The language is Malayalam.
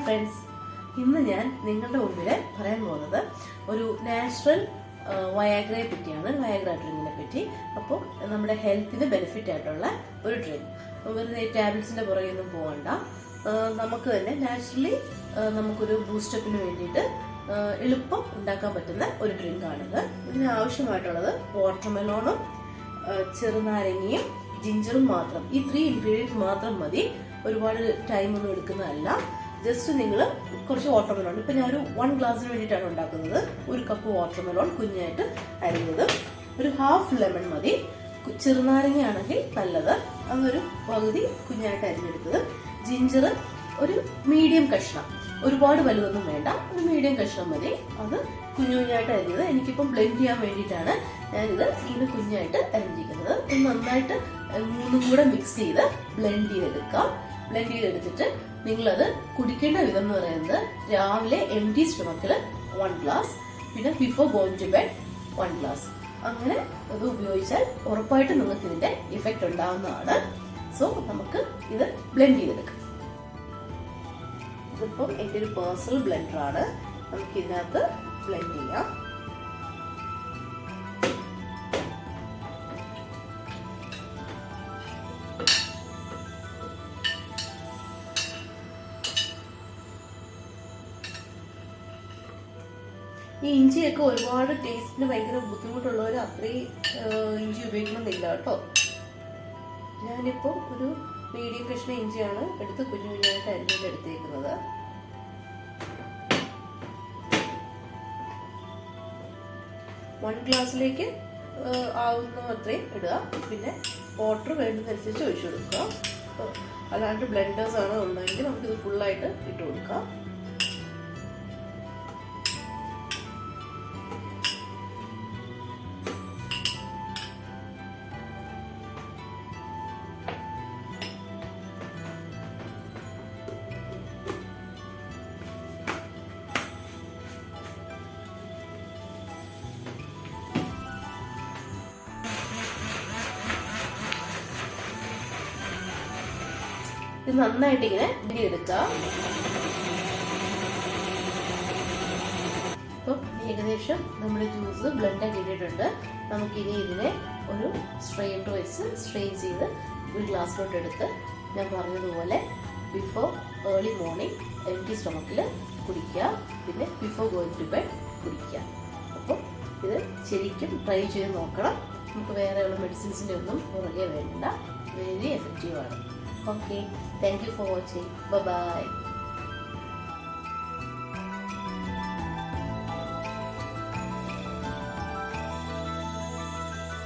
ഫ്രണ്ട്സ്, ഇന്ന് ഞാൻ നിങ്ങളുടെ മുമ്പിൽ പറയാൻ പോകുന്നത് ഒരു നാച്ചുറൽ വയാഗ്രയെ പറ്റിയാണ്. വയാഗ്ര ഡ്രിങ്കിനെ പറ്റി. അപ്പോൾ നമ്മുടെ ഹെൽത്തിന് ബെനിഫിറ്റ് ആയിട്ടുള്ള ഒരു ഡ്രിങ്ക്. വെറുതെ ടാബ്ലറ്റ്സിന്റെ പുറകെയൊന്നും പോകണ്ട. നമുക്ക് തന്നെ നാച്ചുറലി നമുക്കൊരു ബൂസ്റ്റപ്പിന് വേണ്ടിയിട്ട് എളുപ്പം ഉണ്ടാക്കാൻ പറ്റുന്ന ഒരു ഡ്രിങ്കാണിത്. ഇതിന് ആവശ്യമായിട്ടുള്ളത് വാട്ടർമെലോണും ചെറുനാരങ്ങയും ജിഞ്ചറും മാത്രം. ഈ 3 ഇൻഗ്രീഡിയൻസ് മാത്രം മതി. ഒരുപാട് ടൈമൊന്നും എടുക്കുന്നതല്ല. ജസ്റ്റ് നിങ്ങൾ കുറച്ച് വാട്ടർമെലോൺ, ഇപ്പം ഞാനൊരു 1 ഗ്ലാസ്സിന് വേണ്ടിയിട്ടാണ് ഉണ്ടാക്കുന്നത്. 1 കപ്പ് വാട്ടർമെലോൺ കുഞ്ഞായിട്ട് അരിഞ്ഞത്, ഒരു ഹാഫ് ലെമൺ മതി. ചെറുനാരങ്ങയാണെങ്കിൽ നല്ലത്, അതൊരു പകുതി കുഞ്ഞായിട്ട് അരിഞ്ഞെടുത്തത്. ജിഞ്ചർ ഒരു മീഡിയം കഷ്ണം, ഒരുപാട് വലുതൊന്നും വേണ്ട, ഒരു മീഡിയം കഷ്ണം മതി. അത് കുഞ്ഞു കുഞ്ഞായിട്ട് അരിഞ്ഞത്. എനിക്കിപ്പം ബ്ലെൻഡ് ചെയ്യാൻ വേണ്ടിയിട്ടാണ് ഞാനിത് ഇങ്ങനെ കുഞ്ഞായിട്ട് അരിഞ്ഞിരിക്കുന്നത്. നന്നായിട്ട് 3 കൂടെ മിക്സ് ചെയ്ത് ബ്ലെൻഡ് ചെയ്തെടുക്കാം. ബ്ലെൻഡ് ചെയ്തെടുത്തിട്ട് നിങ്ങളത് കുടിക്കേണ്ട വിധം എന്ന് പറയുന്നത് രാവിലെ എംപ്റ്റി സ്റ്റൊമക്കിൽ 1 ഗ്ലാസ്, പിന്നെ before going to bed 1 glass. അങ്ങനെ അത് ഉപയോഗിച്ചാൽ ഉറപ്പായിട്ടും നിങ്ങൾക്ക് ഇതിന്റെ ഇഫക്റ്റ് ഉണ്ടാവുന്നതാണ്. സോ നമുക്ക് ഇത് ബ്ലെൻഡ് ചെയ്തെടുക്കാം. ഇതിപ്പം എൻ്റെ ഒരു പേഴ്സണൽ ബ്ലെൻഡറാണ്. നമുക്ക് ഇതിനകത്ത് ബ്ലെൻഡ് ചെയ്യാം. ഈ ഇഞ്ചിയൊക്കെ ഒരുപാട് ടേസ്റ്റിന് ഭയങ്കര ബുദ്ധിമുട്ടുള്ളവർ അത്രയും ഇഞ്ചി ഉപയോഗിക്കണമെന്നില്ല കേട്ടോ. ഞാനിപ്പോൾ ഒരു മീഡിയം കഷ്ണം ഇഞ്ചിയാണ് എടുത്ത് കുഞ്ഞു കുഞ്ഞായിട്ട് അരിഞ്ഞിട്ട് എടുത്തേക്കുന്നത്. വൺ ഗ്ലാസ്സിലേക്ക് ആവുന്ന അത്രയും ഇടുക. പിന്നെ വാട്ടർ വേണ്ടുന്നതനുസരിച്ച് ഒഴിച്ചു കൊടുക്കുക. അല്ലാണ്ട് ബ്ലെൻഡേഴ്സ് ആണ് ഉള്ളതെങ്കിൽ നമുക്കിത് ഫുള്ളായിട്ട് ഇട്ട് കൊടുക്കാം. ഇത് നന്നായിട്ട് ഇങ്ങനെ എടുക്കുക. അപ്പം ഏകദേശം നമ്മുടെ ജ്യൂസ് ബ്ലെൻഡ് ആക്കി ഇട്ടിട്ടുണ്ട്. നമുക്കിനി ഇതിനെ ഒരു സ്ട്രെയിനർ വെച്ച് സ്ട്രെയിൻ ചെയ്ത് ഒരു ഗ്ലാസ്സിലോട്ട് എടുത്ത് ഞാൻ പറഞ്ഞതുപോലെ ബിഫോർ ഏർലി മോർണിംഗ് എംപ്റ്റി സ്റ്റൊമക്കിൽ കുടിക്കുക. പിന്നെ ബിഫോർ ഗോയിങ് ടു ബെഡ് കുടിക്കുക. അപ്പോൾ ഇത് ശരിക്കും ട്രൈ ചെയ്ത് നോക്കണം. നമുക്ക് വേറെയുള്ള മെഡിസിൻസിൻ്റെ ഒന്നും പുറകെ വേണ്ട. Very എഫക്റ്റീവാണ്. Okay, thank you for watching. Bye bye.